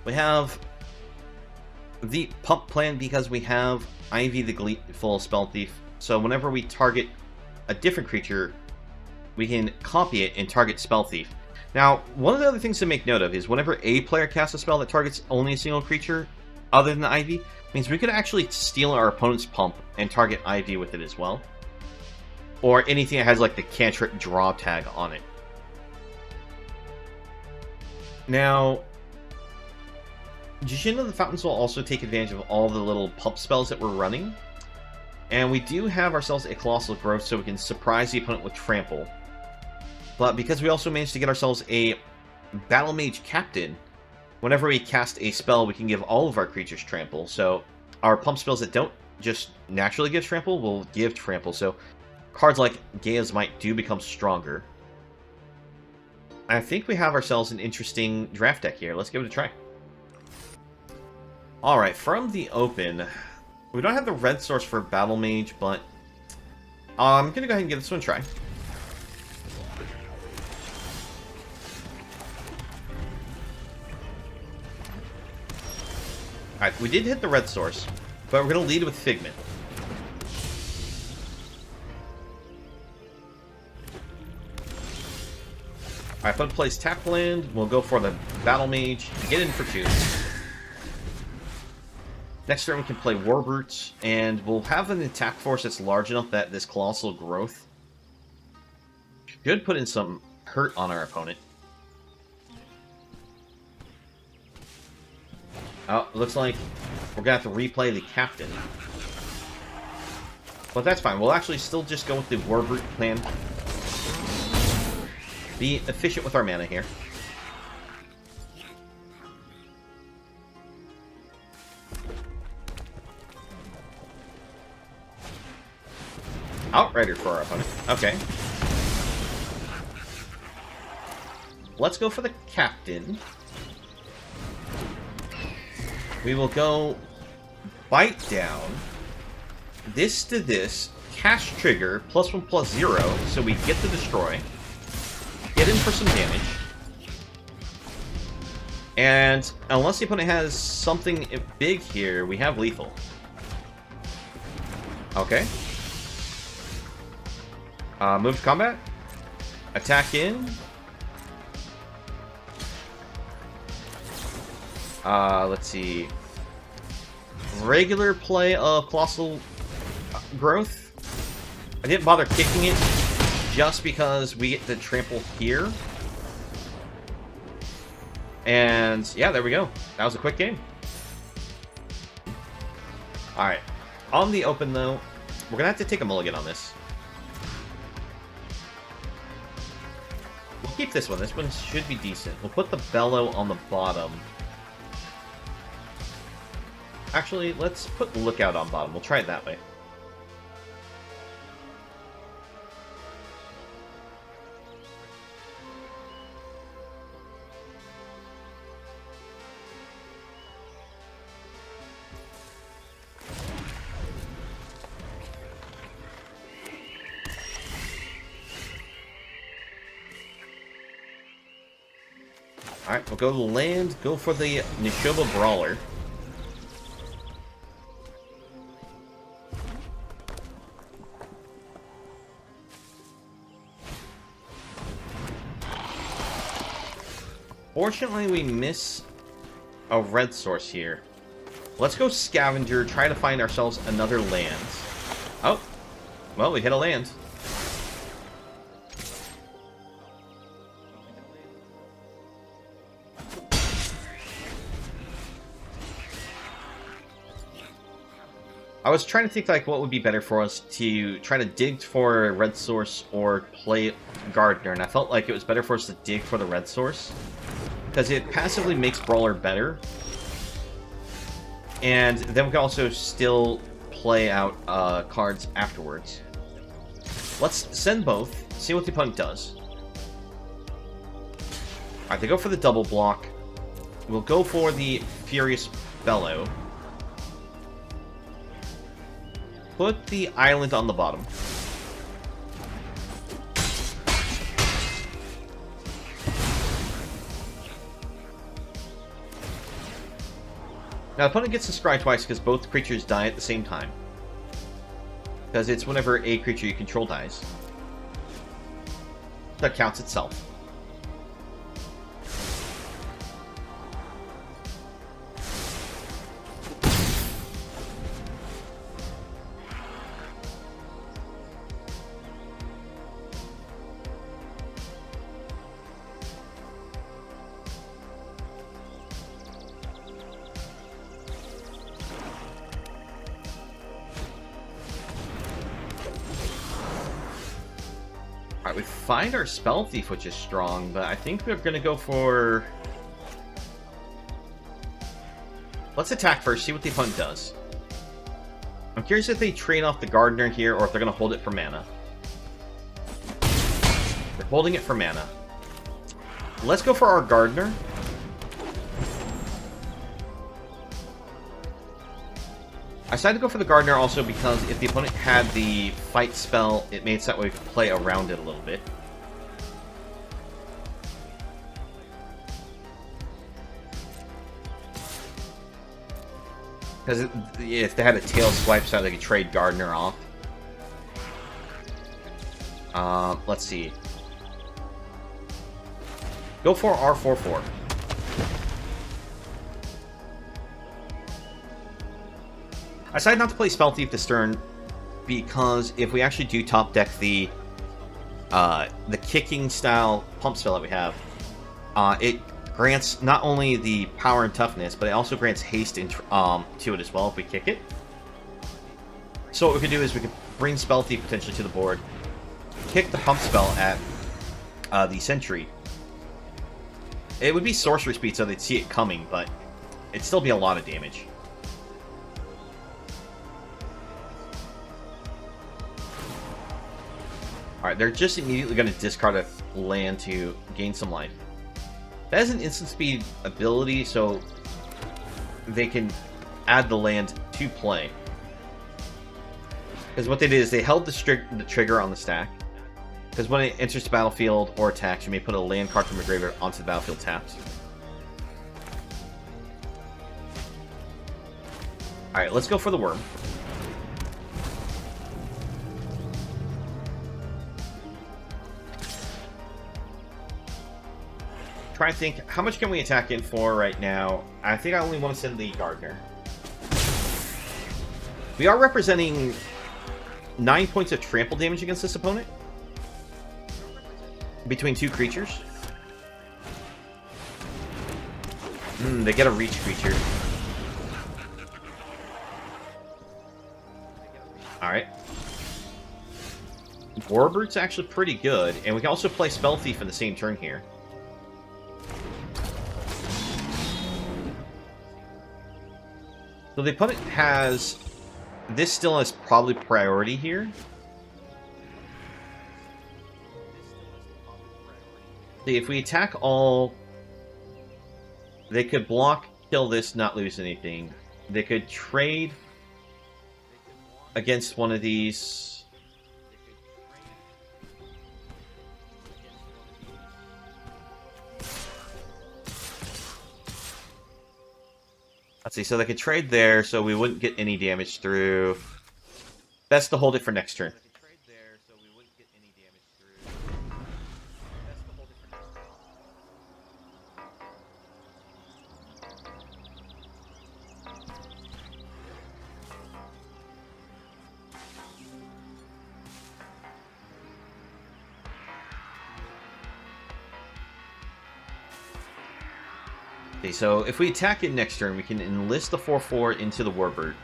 We have the pump plan because we have Ivy the Gleeful Spell Thief. So whenever we target a different creature, we can copy it and target Spell Thief. Now, one of the other things to make note of is whenever a player casts a spell that targets only a single creature other than the Ivy, means we could actually steal our opponent's pump and target Ivy with it as well. Or anything that has like the cantrip draw tag on it. Now, Jin of the Fountains will also take advantage of all the little pump spells that we're running. And we do have ourselves a Colossal Growth, so we can surprise the opponent with Trample. But because we also managed to get ourselves a Battlemage Captain, whenever we cast a spell, we can give all of our creatures Trample. So our pump spells that don't just naturally give Trample will give Trample. So cards like Gaia's Might do become stronger. I think we have ourselves an interesting draft deck here. Let's give it a try. Alright, from the open, we don't have the red source for Battlemage, but I'm going to go ahead and give this one a try. Alright, we did hit the red source, but we're going to lead with Figment. Alright, opponent plays tap land. We'll go for the Battlemage to get in for 2. Next turn we can play Warbrutes, and we'll have an attack force that's large enough that this Colossal Growth should put in some hurt on our opponent. Oh, looks like we're going to have to replay the Captain. But that's fine. We'll actually still just go with the Warbrute plan. Be efficient with our mana here. Outrider for our opponent. Okay. Let's go for the Captain. We will go Bite Down. This to this. Cast Trigger. +1/+0. So we get to destroy. Get in for some damage. And unless the opponent has something big here, we have lethal. Okay. Move to combat. Attack in. Let's see. Regular play of Colossal Growth. I didn't bother kicking it just because we get the trample here. And yeah, there we go. That was a quick game. Alright. On the open though, we're gonna have to take a mulligan on this. We'll keep this one. This one should be decent. We'll put the Bellow on the bottom. Actually, let's put Lookout on bottom. We'll try it that way. Alright, we'll go to land, go for the Nishoba Brawler. Fortunately, we miss a red source here. Let's go Scavenger, try to find ourselves another land. Oh, well, we hit a land. I was trying to think like what would be better for us to try to dig for a red source or play Gardener, and I felt like it was better for us to dig for the red source because it passively makes Brawler better, and then we can also still play out cards afterwards. Let's send both, see what the opponent does. Alright, they go for the double block. We'll go for the Furious Bellow. Put the island on the bottom. Now, the opponent gets to scry twice because both creatures die at the same time. Because it's whenever a creature you control dies. That counts itself. Alright, we find our Spell Thief, which is strong, but I think we're going to go for... Let's attack first, see what the opponent does. I'm curious if they trade off the Gardener here, or if they're going to hold it for mana. They're holding it for mana. Let's go for our Gardener. I decided to go for the Gardener also because if the opponent had the fight spell, it made it so that way we could play around it a little bit. Because if they had a tail swipe so they could trade Gardener off. Let's see. Go for R4-4. I decided not to play Spell Thief this turn because if we actually do top deck the kicking style pump spell that we have, it grants not only the power and toughness, but it also grants haste to it as well if we kick it. So what we could do is we could bring Spell Thief potentially to the board, kick the pump spell at the Sentry. It would be sorcery speed, so they'd see it coming, but it'd still be a lot of damage. Alright, they're just immediately going to discard a land to gain some life. That is an instant speed ability, so they can add the land to play. Because what they did is they held the trigger on the stack. Because when it enters the battlefield or attacks, you may put a land card from the graveyard onto the battlefield tapped. Alright, let's go for the worm. Try to think, how much can we attack in for right now? I think I only want to send the Gardener. We are representing 9 points of trample damage against this opponent. Between two creatures. They get a reach creature. Alright. Warbird's actually pretty good, and we can also play Spell Thief in the same turn here. So the opponent has... This still is probably priority here. See, if we attack all... They could block, kill this, not lose anything. They could trade against one of these. Let's see, so they could trade there, so we wouldn't get any damage through. Best to hold it for next turn. Okay, so if we attack it next turn, we can enlist the 4/4 into the Warbird.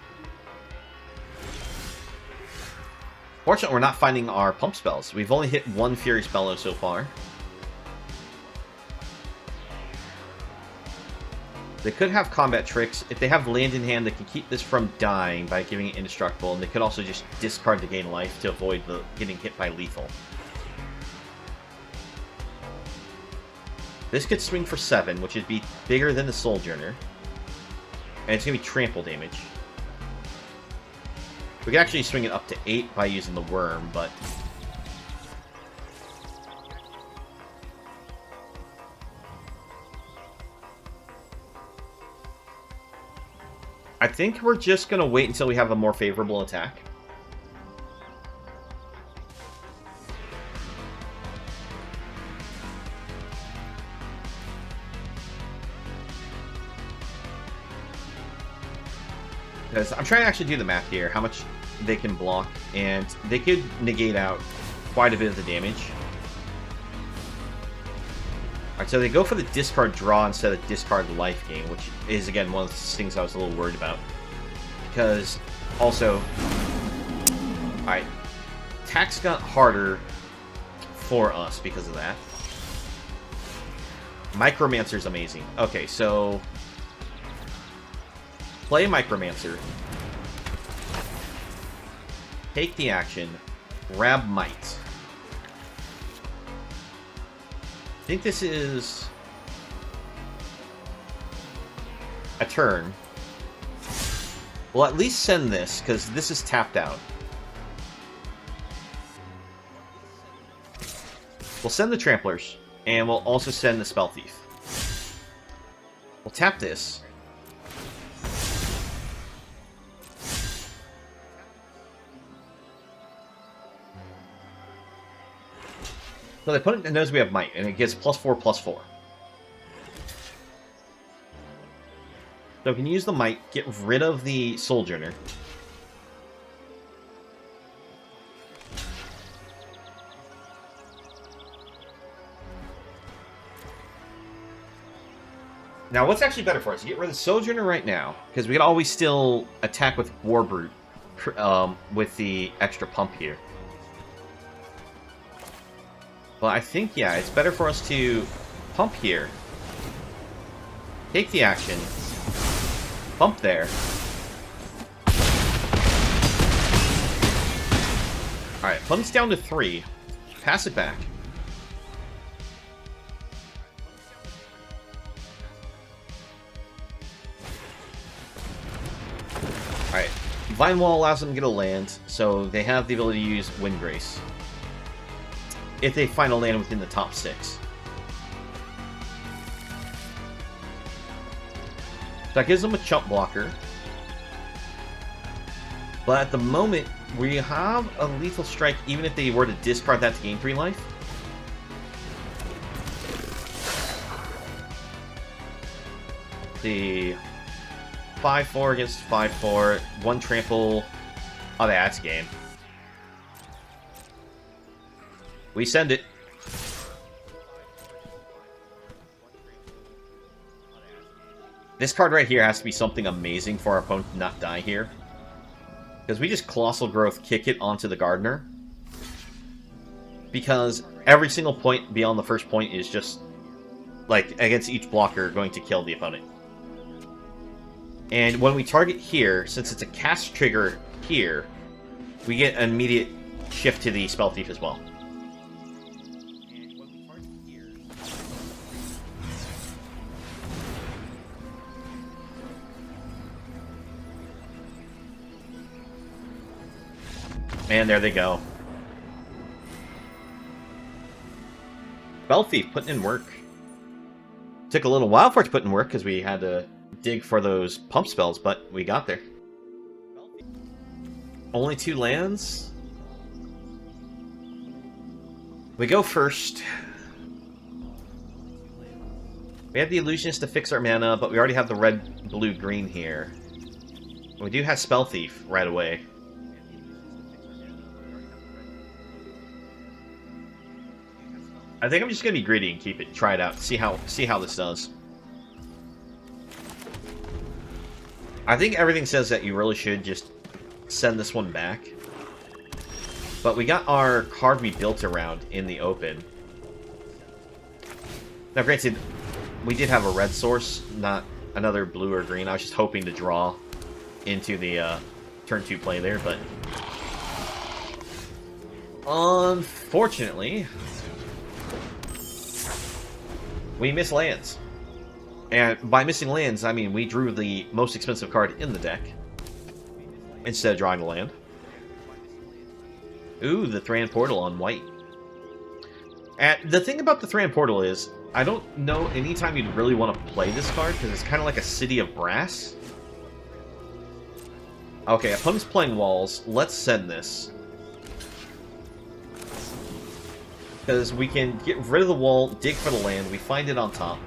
Fortunately, we're not finding our pump spells. We've only hit one Furious Bellow so far. They could have combat tricks. If they have land in hand, they can keep this from dying by giving it indestructible, and they could also just discard to gain life to avoid getting hit by lethal. This could swing for 7, which would be bigger than the Souljourner. And it's going to be trample damage. We could actually swing it up to 8 by using the worm, but... I think we're just going to wait until we have a more favorable attack. Because I'm trying to actually do the math here, how much they can block, and they could negate out quite a bit of the damage. Alright, so they go for the discard draw instead of discard life gain, which is, again, one of the things I was a little worried about. Because, also... Alright, attacks got harder for us because of that. Micromancer's amazing. Okay, so... Play Micromancer. Take the action. Grab Might. I think this is a turn. We'll at least send this, because this is tapped out. We'll send the Tramplers, and we'll also send the Spell Thief. We'll tap this. So the opponent knows we have Might, and it gets +4/+4. So we can use the Might, get rid of the Sojourner. Now, what's actually better for us? Get rid of Sojourner right now, because we can always still attack with Warbrute with the extra pump here. Well, I think, yeah, it's better for us to pump here. Take the action. Pump there. Alright, opponent's down to 3. Pass it back. Alright, Vine Wall allows them to get a land, so they have the ability to use Windgrace if they find a land within the top 6. That gives them a chump blocker. But at the moment, we have a lethal strike even if they were to discard that to gain 3 life. The 5/4 against 5/4, 1 trample. Oh, that's game. We send it. This card right here has to be something amazing for our opponent to not die here. Because we just Colossal Growth kick it onto the Gardener. Because every single point beyond the first point is just, like, against each blocker, going to kill the opponent. And when we target here, since it's a cast trigger here, we get an immediate shift to the Spell Thief as well. And there they go. Spell Thief putting in work. Took a little while for it to put in work because we had to dig for those pump spells, but we got there. Only 2 lands. We go first. We have the Illusionist to fix our mana, but we already have the red, blue, green here. We do have Spell Thief right away. I think I'm just gonna be greedy and keep it, try it out, see how this does. I think everything says that you really should just send this one back. But we got our card we built around in the open. Now granted, we did have a red source, not another blue or green. I was just hoping to draw into the turn 2 play there, but unfortunately, we miss lands. And by missing lands, I mean we drew the most expensive card in the deck instead of drawing a land. Ooh, the Thran Portal on white. And the thing about the Thran Portal is, I don't know anytime you'd really want to play this card, because it's kind of like a City of Brass. Okay, opponent's playing walls. Let's send this. Because we can get rid of the wall, dig for the land, we find it on top.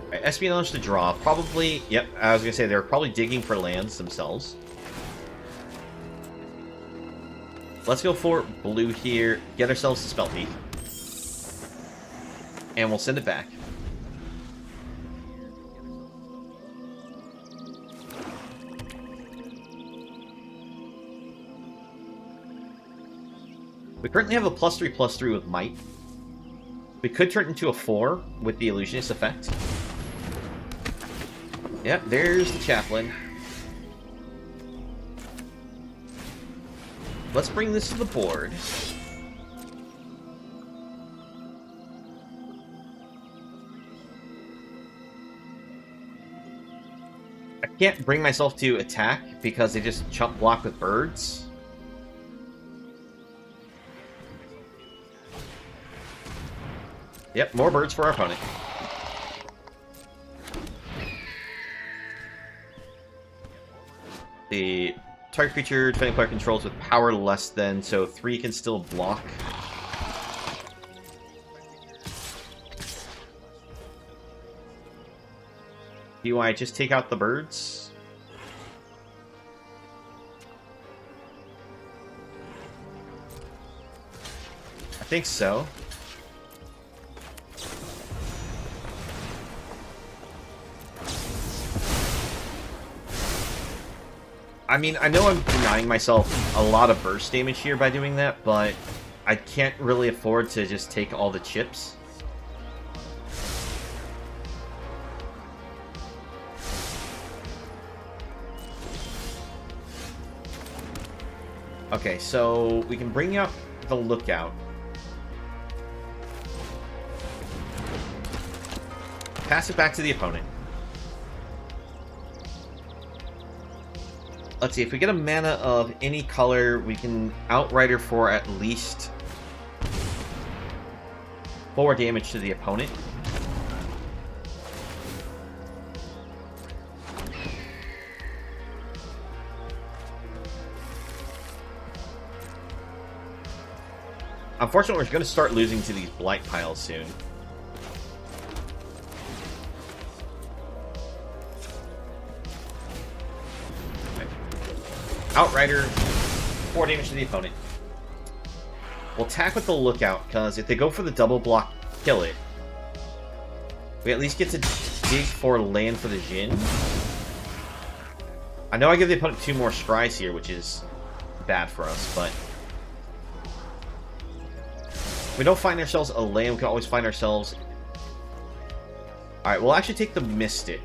Alright, espionage to draw. Probably, yep, I was going to say, they're probably digging for lands themselves. Let's go for blue here, get ourselves to Spell Thief. And we'll send it back. We currently have a +3/+3 with Might. We could turn it into a 4 with the Illusionist effect. Yep, there's the Chaplain. Let's bring this to the board. I can't bring myself to attack because they just chump block with birds. Yep, more birds for our opponent. The target creature defending player controls with power less than, so 3 can still block. Do I just take out the birds? I think so. I mean, I know I'm denying myself a lot of burst damage here by doing that, but I can't really afford to just take all the chips. Okay, so we can bring up the Lookout. Pass it back to the opponent. Let's see, if we get a mana of any color, we can Outrider for at least 4 damage to the opponent. Unfortunately, we're going to start losing to these Blight piles soon. Outrider, 4 damage to the opponent. We'll attack with the Lookout, because if they go for the double block, kill it. We at least get to dig for land for the Jhin. I know I give the opponent 2 more scries here, which is bad for us, but... if we don't find ourselves a land, we can always find ourselves... Alright, we'll actually take the Mystic.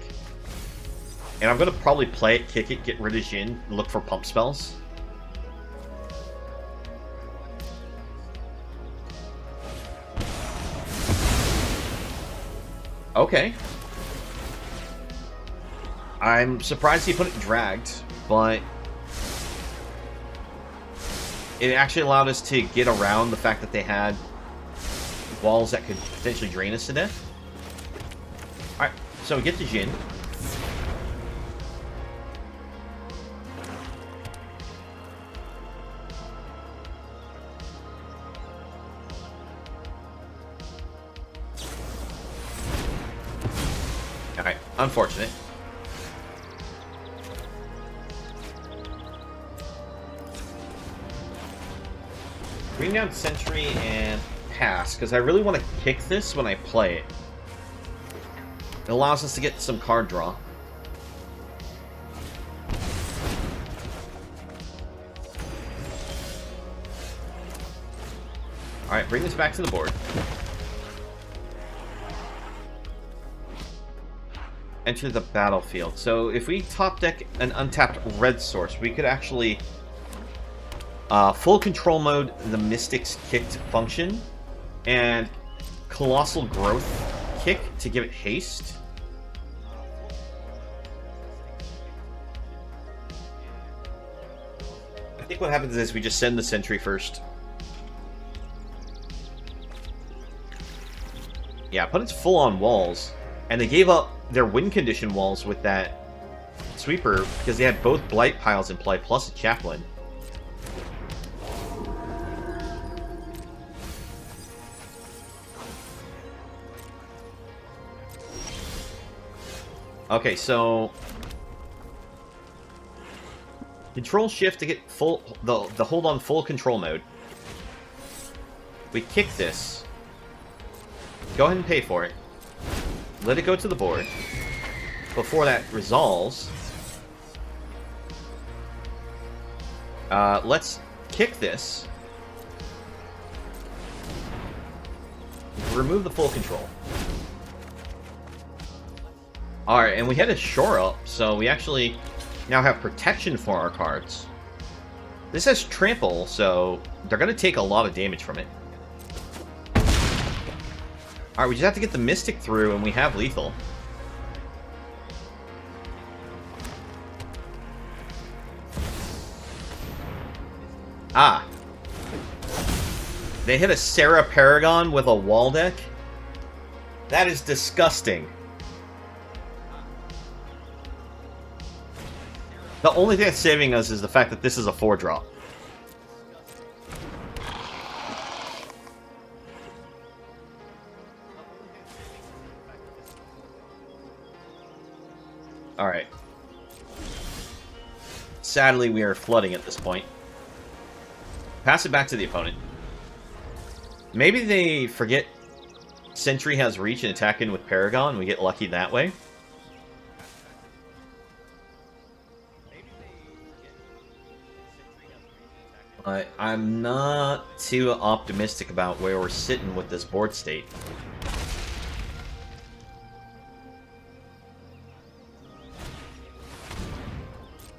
And I'm going to probably play it, kick it, get rid of Jhin, look for pump spells. Okay. I'm surprised he put it dragged, but it actually allowed us to get around the fact that they had walls that could potentially drain us to death. Alright, so we get to Jhin. Alright, unfortunate. Bring down Sentry and pass, because I really want to kick this when I play it. It allows us to get some card draw. Alright, bring this back to the board. Enter the battlefield. So if we top deck an untapped red source, we could actually full control mode the Mystic's kicked function and Colossal Growth kick to give it haste. think what happens is we just send the sentry first. Yeah, opponent's full on walls. And they gave up their win condition walls with that sweeper because they had both blight piles in play plus a chaplain. Okay, so Control Shift to get full the hold on full control mode. We kick this. Go ahead and pay for it. Let it go to the board. Before that resolves, let's kick this. Remove the full control. Alright, and we had a shore up, so we actually now have protection for our cards. This has trample, so they're going to take a lot of damage from it. Alright, we just have to get the Mystic through, and we have lethal. Ah. They hit a Sarah Paragon with a wall deck? That is disgusting. The only thing that's saving us is the fact that this is a 4-drop. Alright. Sadly, we are flooding at this point. Pass it back to the opponent. Maybe they forget Sentry has reach and attack in with Paragon, and we get lucky that way. I'm not too optimistic about where we're sitting with this board state.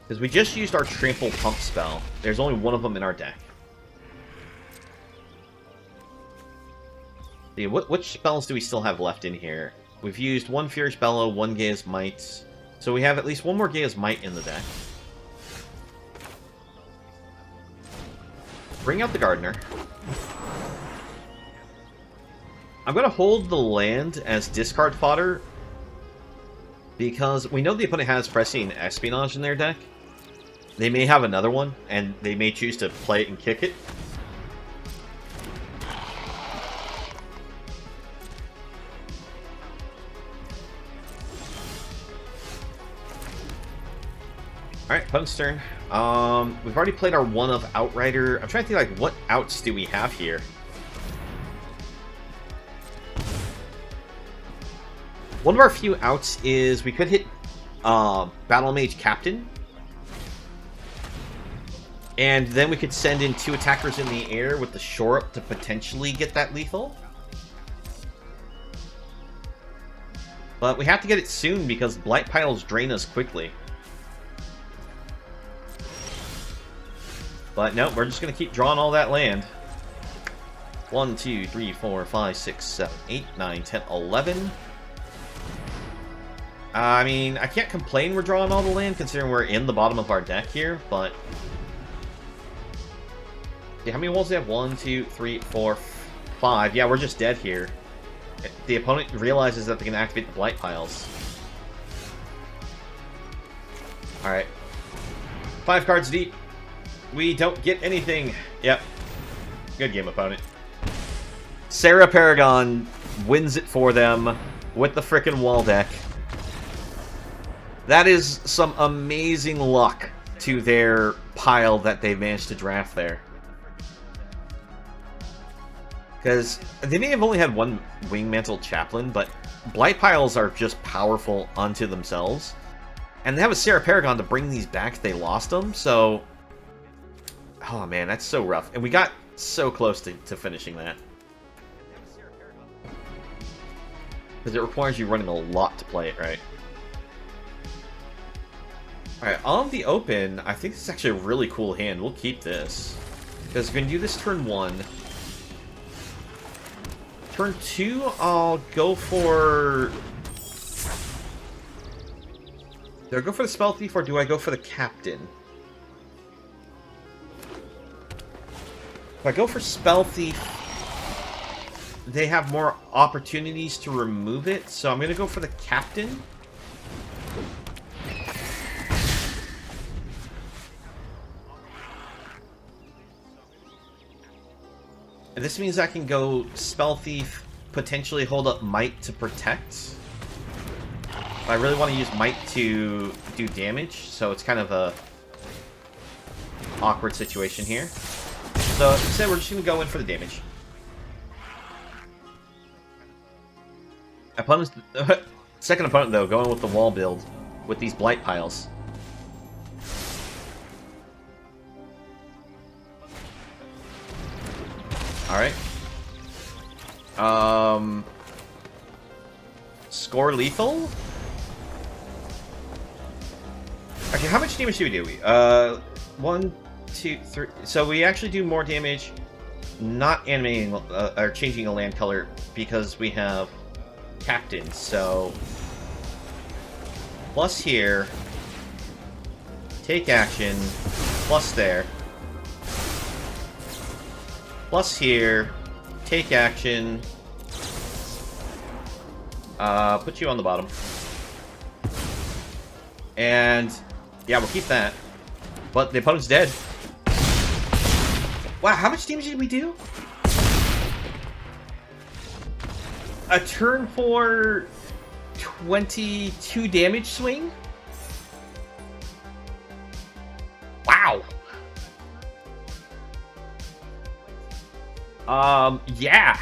Because we just used our Trample Pump spell. There's only one of them in our deck. See, which spells do we still have left in here? We've used one Fierce Bellow, one Gaia's Might. So we have at least one more Gaia's Might in the deck. Bring out the Gardener. I'm going to hold the land as discard fodder because we know the opponent has Prescient Espionage in their deck. They may have another one, and they may choose to play it and kick it. Alright, opponent's turn. We've already played our one of Outrider. I'm trying to think, like, what outs do we have here? One of our few outs is we could hit Battlemage Captain. And then we could send in 2 attackers in the air with the shore up to potentially get that lethal. But we have to get it soon because Blight Piles drain us quickly. But no, we're just going to keep drawing all that land. 1, 2, 3, 4, 5, 6, 7, 8, 9, 10, 11. I mean, I can't complain we're drawing all the land considering we're in the bottom of our deck here, but... Yeah, how many walls do they have? 1, 2, 3, 4, 5. Yeah, we're just dead here. The opponent realizes that they can activate the Blight Piles. Alright. 5 cards deep. We don't get anything. Yep. Good game, opponent. Sarah Paragon wins it for them with the frickin' wall deck. That is some amazing luck to their pile that they managed to draft there. Because they may have only had one Wingmantle Chaplain, but Blight Piles are just powerful unto themselves. And they have a Sarah Paragon to bring these back if they lost them, so... Oh man, that's so rough. And we got so close to finishing that. Because it requires you running a lot to play it, right? Alright, on the open, I think this is actually a really cool hand. We'll keep this. Because we're going to do this turn 1. Turn 2, I'll go for... Do I go for the Spell Thief or do I go for the Captain? If I go for Spell Thief, they have more opportunities to remove it, so I'm going to go for the Captain. And this means I can go Spell Thief, potentially hold up Might to protect. I really want to use Might to do damage, so it's kind of a awkward situation here. So instead, we're just going to go in for the damage. Opponent's second opponent, though, going with the wall build with these Blight Piles. Alright. Score lethal? Okay, how much damage do we do? 1, 2, 3. So we actually do more damage not animating or changing a land color because we have Captain. So plus here, take action, plus there. Plus here, take action, put you on the bottom. And, yeah, we'll keep that. But the opponent's dead. Wow, how much damage did we do? A turn for 22 damage swing? Wow. Yeah.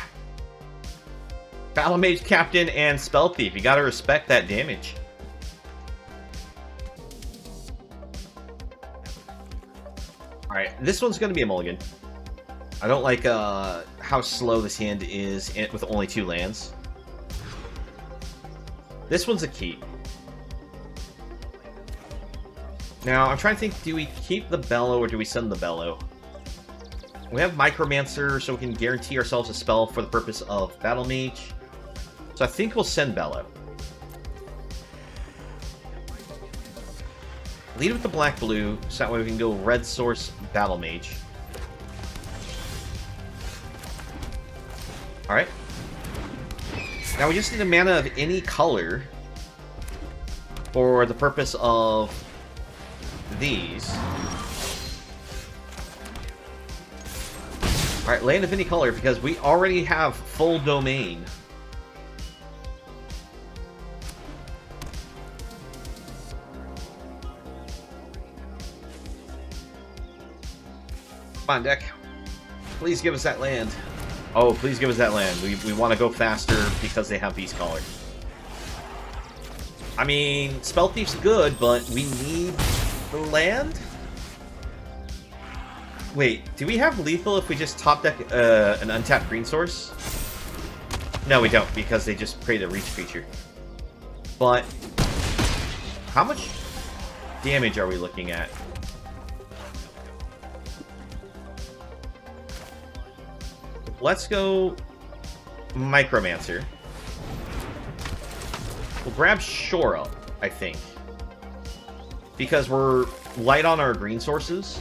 Battlemage, Captain, and Spell Thief. You gotta respect that damage. Alright, this one's gonna be a mulligan. I don't like, how slow this hand is with only 2 lands. This one's a keep. Now, I'm trying to think, do we keep the Bellow or do we send the Bellow? We have Micromancer, so we can guarantee ourselves a spell for the purpose of Battlemage. So I think we'll send Bellow. Lead with the black-blue, so that way we can go red source Battlemage. Alright. Now we just need a mana of any color for the purpose of these. Alright, land of any color, because we already have full domain. Come on, deck. Please give us that land. Oh, please give us that land. We want to go faster because they have Beast Caller. I mean, Spell Thief's good, but we need the land? Wait, do we have lethal if we just top deck an untapped green source? No, we don't, because they just create a reach feature. But how much damage are we looking at? Let's go Micromancer. We'll grab Shore Up, I think. Because we're light on our green sources.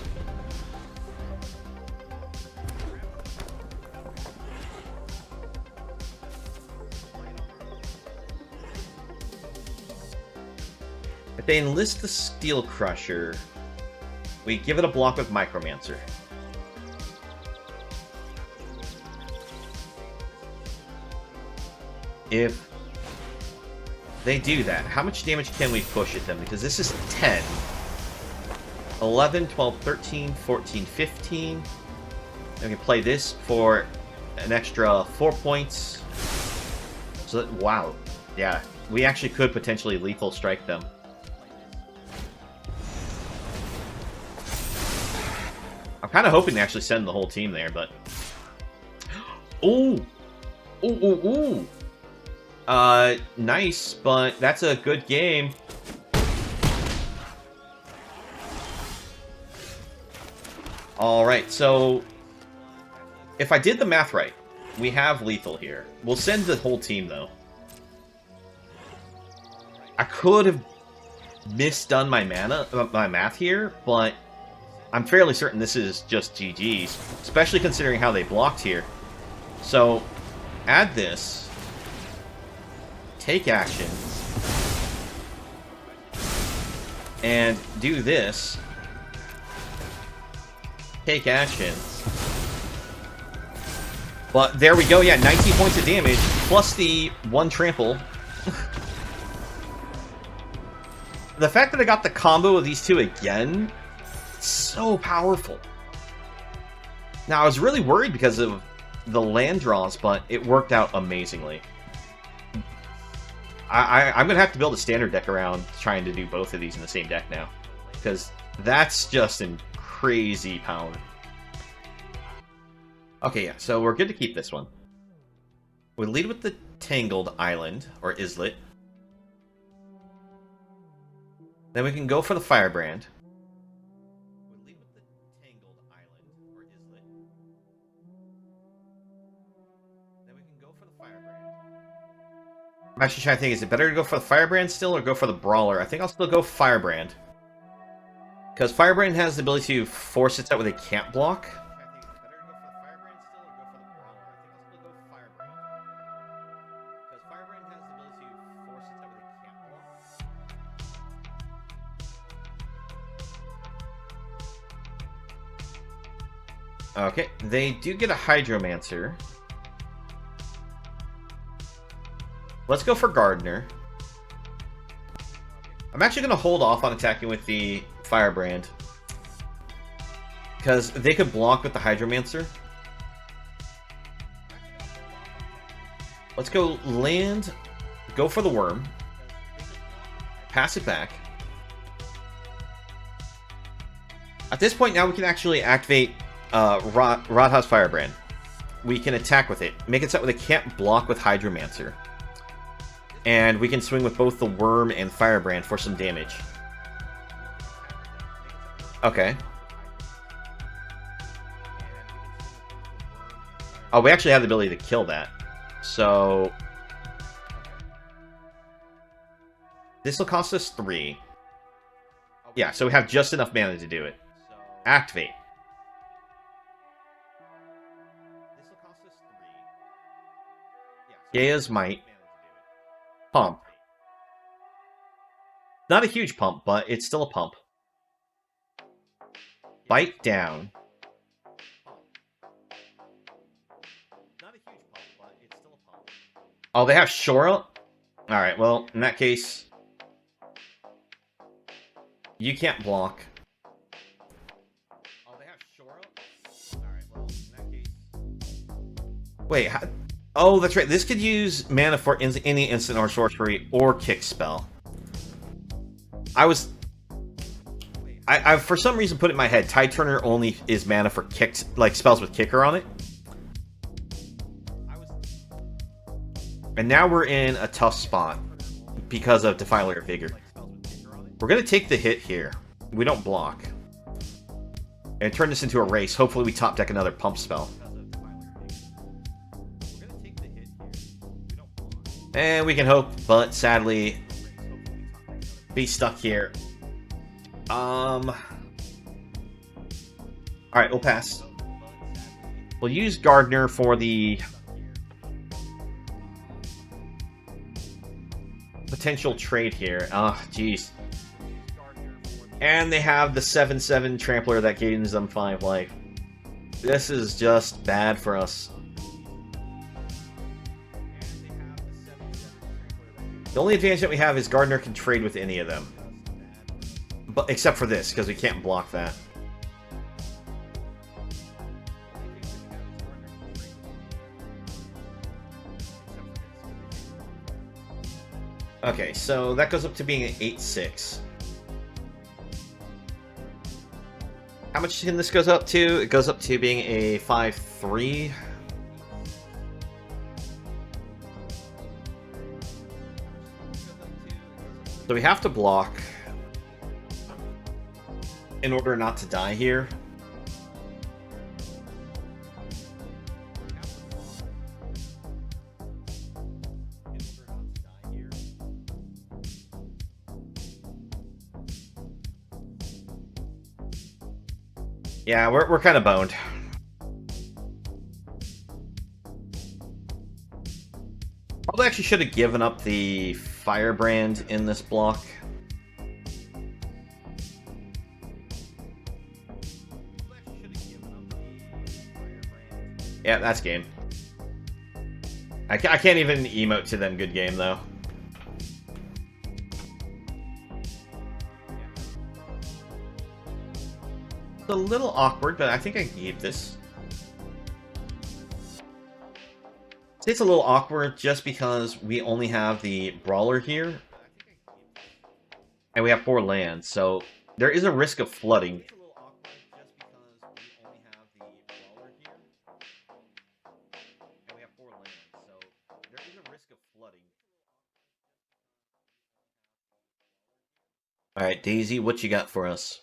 If they enlist the Steel Crusher, we give it a block with Micromancer. If they do that, how much damage can we push at them? Because this is 10. 11, 12, 13, 14, 15. And we can play this for an extra 4 points. So that, wow. Yeah, we actually could potentially lethal strike them. I'm kind of hoping to actually send the whole team there, but... Ooh! Ooh, ooh, ooh! Nice, but that's a good game. Alright, so... if I did the math right, we have lethal here. We'll send the whole team, though. I could have misdone my math here, but I'm fairly certain this is just GG's, especially considering how they blocked here. So, add this, take action, and do this, take action. But there we go, yeah, 19 points of damage, plus the 1 trample. The fact that I got the combo of these two again, so powerful. Now, I was really worried because of the land draws, but it worked out amazingly. I'm going to have to build a standard deck around trying to do both of these in the same deck now, because that's just in crazy power. Okay, yeah, so we're good to keep this one. We lead with the Tangled Island, or Islet. Then we can go for the Firebrand. We lead with the Tangled Island, or Islet. Then we can go for the Firebrand. I'm actually trying to think, is it better to go for the Firebrand still, or go for the Brawler? I think I'll still go Firebrand. Because Firebrand has the ability to force it out where they can't block. Okay, they do get a Hydromancer. Let's go for Gardener. I'm actually going to hold off on attacking with the Firebrand, because they could block with the Hydromancer. Let's go land, go for the Worm, pass it back. At this point now we can actually activate Radha's Firebrand. We can attack with it. Make it so that they can't block with Hydromancer. And we can swing with both the Worm and Firebrand for some damage. Okay. Oh, we actually have the ability to kill that. So... this will cost us 3. Yeah, so we have just enough mana to do it. Activate. Gaia's Might. Pump. Not a huge pump, but it's still a pump. Bite down. Oh, they have Shore Up? Alright, well, in that case... you can't block. Oh, they have Shore Up? Alright, well, in that case... wait, how... oh, that's right. This could use mana for any instant or sorcery or kick spell. I for some reason put it in my head, Tide Turner only is mana for kicks, like spells with kicker on it. And now we're in a tough spot because of Defiler of Vigor. We're going to take the hit here. We don't block. And turn this into a race. Hopefully we top deck another pump spell. And we can hope, but sadly, be stuck here. Alright, we'll pass. We'll use Gardener for the potential trade here. Jeez. And they have the 7/7 Trampler that gains them 5 life. This is just bad for us. The only advantage that we have is Gardener can trade with any of them. But except for this, because we can't block that. Okay, so that goes up to being an 8/6. How much can this goes up to? It goes up to being a 5/3. So we have to block in order not to die here. Yeah, we're kind of boned. Probably actually should have given up the Firebrand in this block. Yeah, that's game. I can't even emote to them good game, though. It's a little awkward, but I think I can keep this. It's a little awkward just because we only have the Brawler here. And we have 4 lands, so there is a risk of flooding. Alright, Daisy, what you got for us?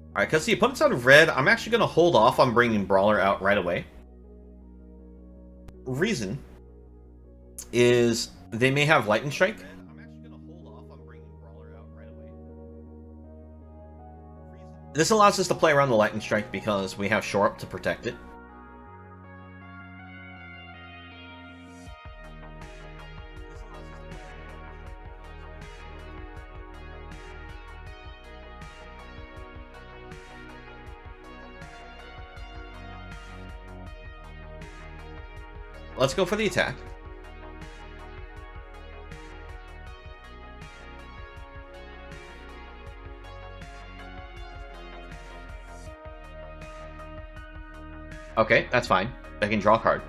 Alright, because the opponent's out of red, I'm actually going to hold off on bringing Brawler out right away. Reason is they may have Lightning Strike. This allows us to play around the Lightning Strike because we have Shore Up to protect it. Let's go for the attack. Okay, that's fine. I can draw a card.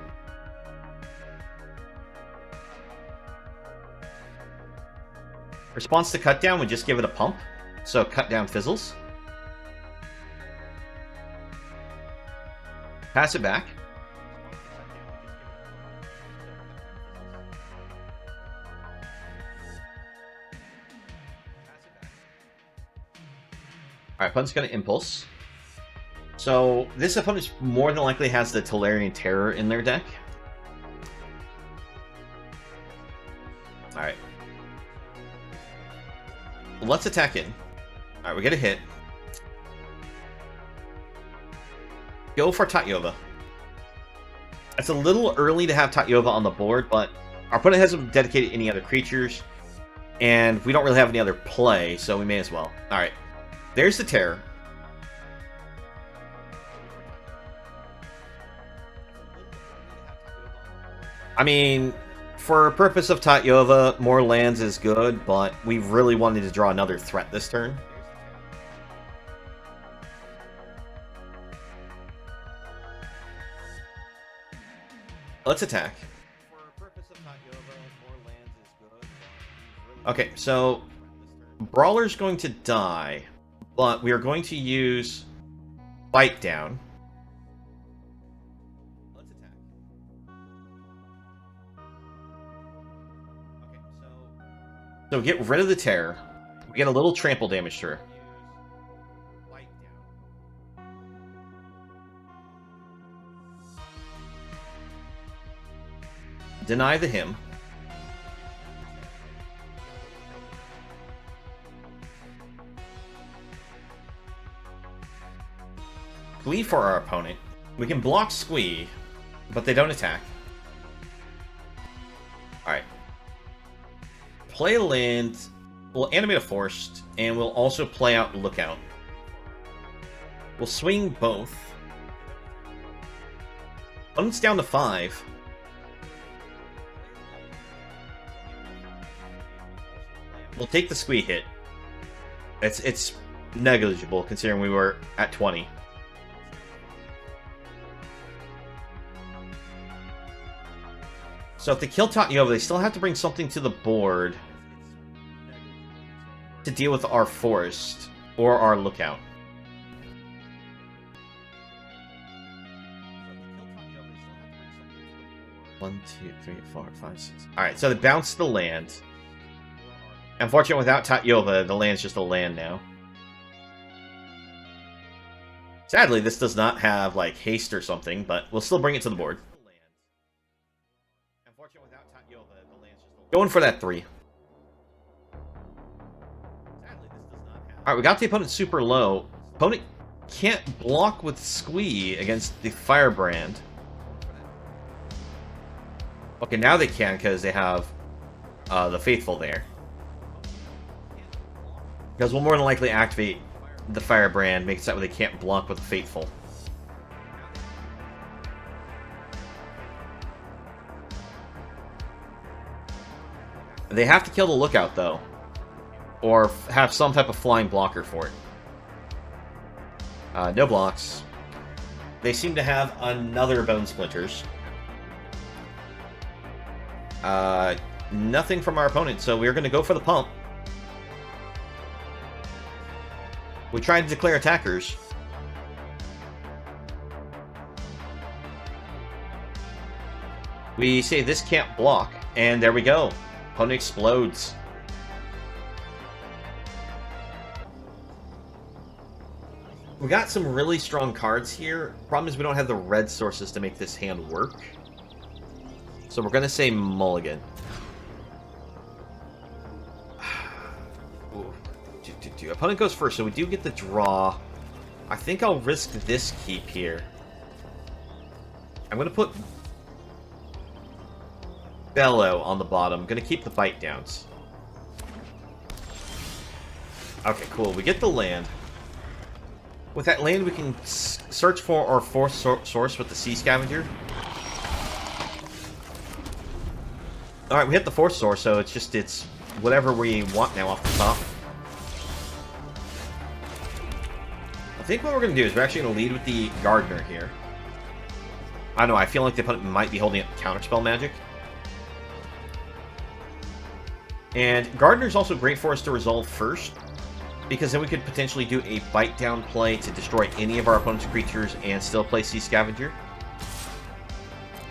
Response to cut down, we just give it a pump. So cut down fizzles. Pass it back. Alright, opponent's gonna impulse. So this opponent more than likely has the Tolarian Terror in their deck. Alright. Let's attack in. Alright, we get a hit. Go for Tatyova. It's a little early to have Tatyova on the board, but our opponent hasn't dedicated any other creatures, and we don't really have any other play, so we may as well. Alright. There's the Terror. I mean, for purpose of Tatyova, more lands is good, but we really wanted to draw another threat this turn. Let's attack. Okay, so Brawler's going to die, but we are going to use Bite Down. Let's attack. Okay, so get rid of the Terror. We get a little trample damage to her. Deny the him. Squee for our opponent. We can block Squee, but they don't attack. Alright. Play a land. We'll animate a Forest, and we'll also play out Lookout. We'll swing both. Opponent's down to 5. We'll take the Squee hit. It's negligible considering we were at 20. So if they kill Tatyova, they still have to bring something to the board to deal with our Forest or our Lookout. One, two, three, four, five, six. Alright, so they bounce the land. Unfortunately, without Tatyova, the land's just a land now. Sadly, this does not have, like, haste or something, but we'll still bring it to the board. Going for that 3. Alright, we got the opponent super low. Opponent can't block with Squee against the Firebrand. Okay, now they can because they have the Faithful there. Because we'll more than likely activate the Firebrand, make it so that way they can't block with the Faithful. They have to kill the Lookout, though. Or have some type of flying blocker for it. No blocks. They seem to have another Bone Splinters. Nothing from our opponent, so we're going to go for the pump. We tried to declare attackers. We say this can't block, and there we go. Opponent explodes. We got some really strong cards here. Problem is we don't have the red sources to make this hand work. So we're going to say mulligan. Opponent goes first, so we do get the draw. I think I'll risk this keep here. I'm going to put Bellow on the bottom. I'm going to keep the bite downs. Okay, cool. We get the land. With that land, we can search for our fourth source with the Sea Scavenger. Alright, we hit the fourth source, so it's whatever we want now off the top. I think what we're going to do is we're actually going to lead with the Gardener here. I don't know, I feel like the opponent might be holding up Counterspell Magic. And Gardener's also great for us to resolve first, because then we could potentially do a bite down play to destroy any of our opponent's creatures and still play Sea Scavenger.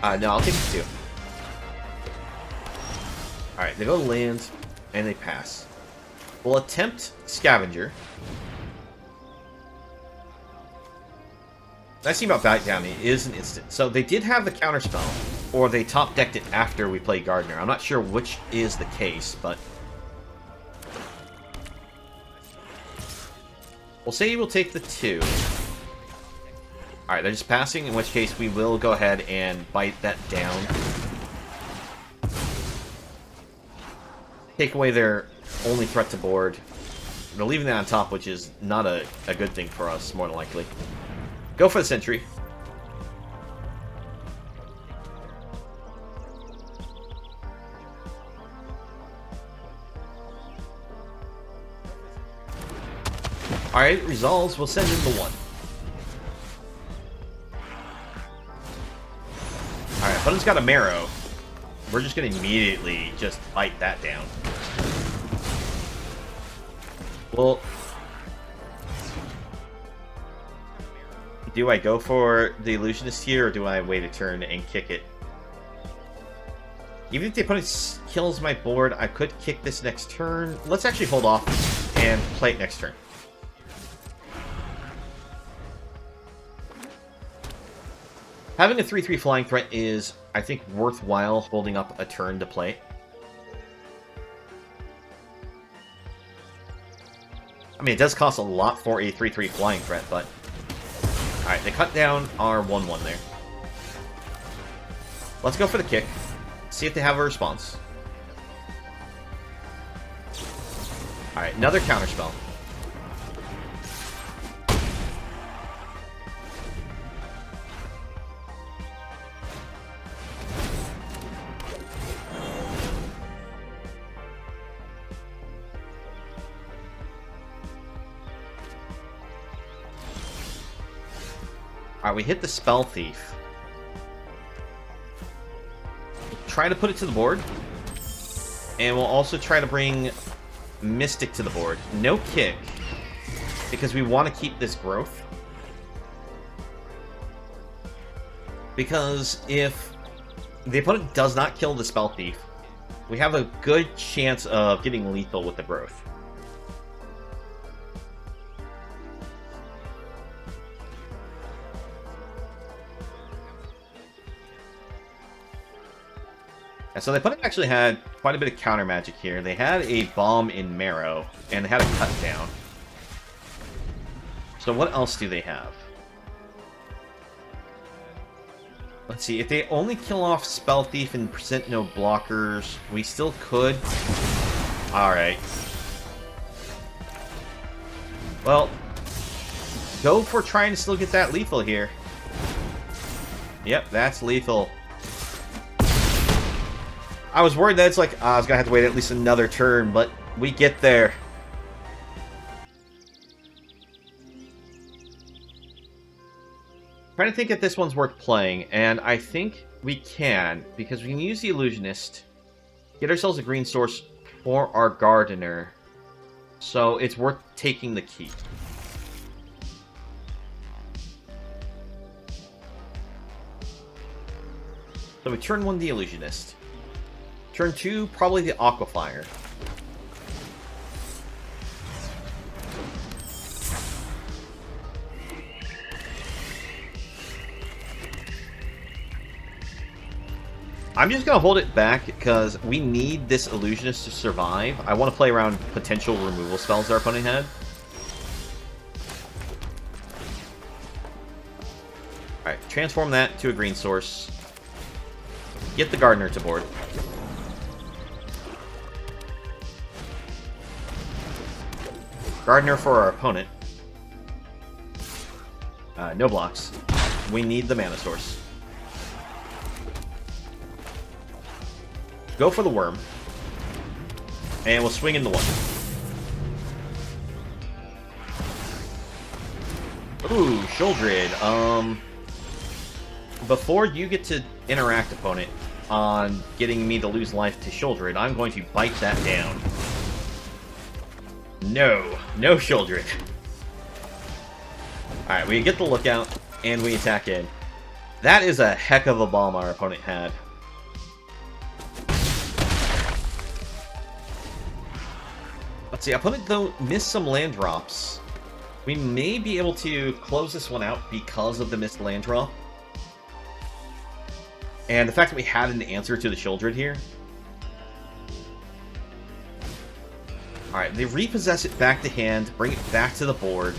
No, I'll take the 2. Alright, they go land, and they pass. We'll attempt Scavenger. Nice thing about bite down, it is an instant. So they did have the counterspell, or they top decked it after we played Gardener. I'm not sure which is the case, but we'll say we'll take the 2. Alright, they're just passing, in which case we will go ahead and bite that down. Take away their only threat to board. They're leaving that on top, which is not a good thing for us, more than likely. Go for the Sentry. Alright, resolves. We'll send in the 1. Alright, opponent's got a Marrow. We're just going to immediately just bite that down. Well, do I go for the Illusionist here, or do I wait a turn and kick it? Even if the opponent kills my board, I could kick this next turn. Let's actually hold off and play it next turn. Having a 3/3 flying threat is, I think, worthwhile holding up a turn to play. I mean, it does cost a lot for a 3/3 flying threat, but alright, they cut down our 1/1 there. Let's go for the kick. See if they have a response. Alright, another counterspell. Alright, we hit the Spell Thief. Try to put it to the board. And we'll also try to bring Mystic to the board. No kick, because we want to keep this growth. Because if the opponent does not kill the Spell Thief, we have a good chance of getting lethal with the growth. So the opponent actually had quite a bit of counter magic here. They had a bomb in Marrow, and they had a cut down. So what else do they have? Let's see, if they only kill off Spell Thief and present no blockers, we still could. Alright. Well, go for trying to still get that lethal here. Yep, that's lethal. I was worried that it's like, I was gonna have to wait at least another turn, but we get there. Trying to think if this one's worth playing, and I think we can, because we can use the Illusionist, get ourselves a green source for our Gardener, so it's worth taking the key. So we turn 1 the Illusionist. Turn 2, probably the Aquafire. I'm just going to hold it back because we need this Illusionist to survive. I want to play around potential removal spells our opponent had. Alright, transform that to a green source. Get the Gardener to board. Gardener for our opponent. No blocks. We need the mana source. Go for the worm. And we'll swing into 1. Ooh, Sheoldred. Before you get to interact, opponent, on getting me to lose life to Sheoldred, I'm going to bite that down. No. No Sheoldred. Alright, we get the lookout, and we attack in. That is a heck of a bomb our opponent had. Let's see, opponent, though, missed some land drops. We may be able to close this one out because of the missed land drop. And the fact that we had an answer to the Sheoldred here. Alright, they repossess it back to hand, bring it back to the board.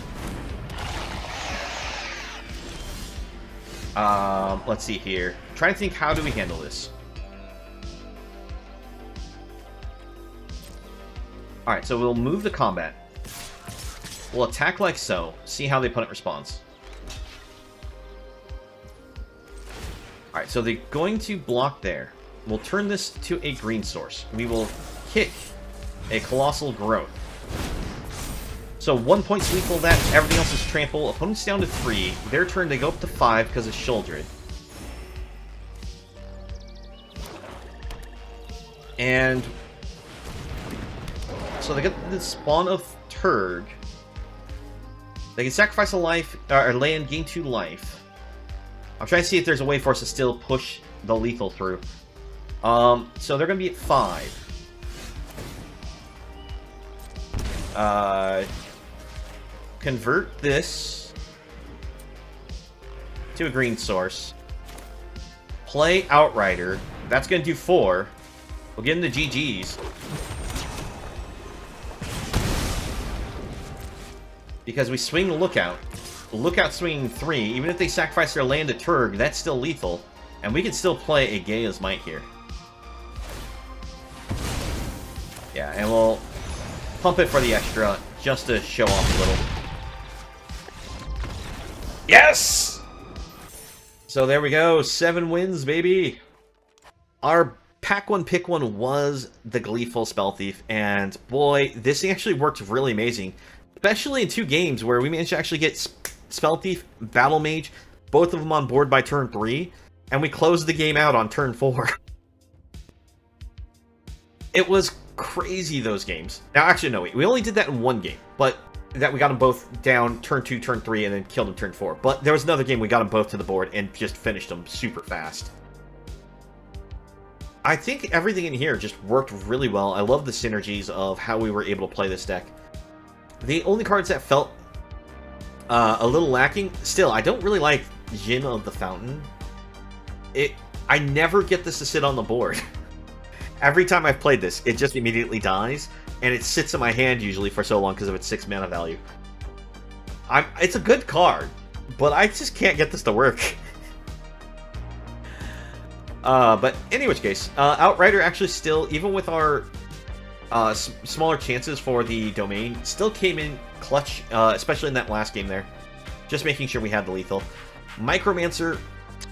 Let's see here. Trying to think, how do we handle this? Alright, so we'll move the combat. We'll attack like so. See how the opponent responds. Alright, so they're going to block there. We'll turn this to a green source. We will kick a Colossal Growth. So 1 point lethal that, everything else is trample. Opponent's down to 3. Their turn, they go up to 5 because of Sheoldred. And so they get the spawn of Turg. They can sacrifice a life, or land, gain 2 life. I'm trying to see if there's a way for us to still push the lethal through. So they're going to be at 5. Convert this to a green source. Play Outrider. That's going to do 4. We'll get into GG's. Because we swing Lookout. Lookout swinging 3. Even if they sacrifice their land to Turg, that's still lethal. And we can still play a Gaia's Might here. Yeah, and we'll pump it for the extra, just to show off a little. Yes! So there we go. 7 wins, baby. Our pack one, pick one was the Gleeful Spell Thief. And boy, this thing actually worked really amazing. Especially in 2 games where we managed to actually get Spell Thief, Battlemage, both of them on board by turn 3. And we closed the game out on turn 4. It was crazy, those games. Now, actually, no, we only did that in 1 game. But that we got them both down turn 2, turn 3, and then killed them turn 4. But there was another game we got them both to the board and just finished them super fast. I think everything in here just worked really well. I love the synergies of how we were able to play this deck. The only cards that felt a little lacking, still, I don't really like Jin of the Fountain. I never get this to sit on the board. Every time I've played this, it just immediately dies, and it sits in my hand usually for so long because of its 6 mana value. It's a good card, but I just can't get this to work. But in which case, Outrider actually still, even with our smaller chances for the domain, still came in clutch, especially in that last game there. Just making sure we had the lethal. Micromancer,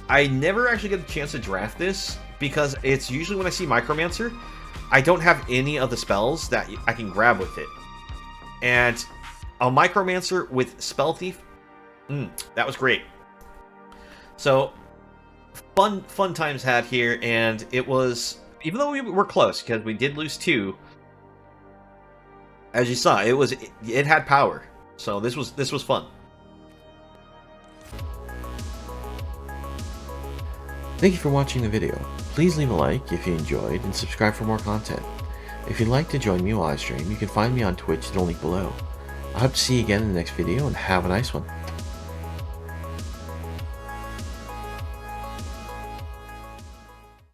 I never actually get a chance to draft this, because it's usually when I see Micromancer, I don't have any of the spells that I can grab with it. And a Micromancer with Spell Thief, that was great. So, fun times had here, and it was, even though we were close, because we did lose 2, as you saw, it had power. So this was fun. Thank you for watching the video. Please leave a like if you enjoyed and subscribe for more content. If you'd like to join me while I stream, you can find me on Twitch, the link below. I hope to see you again in the next video, and have a nice one.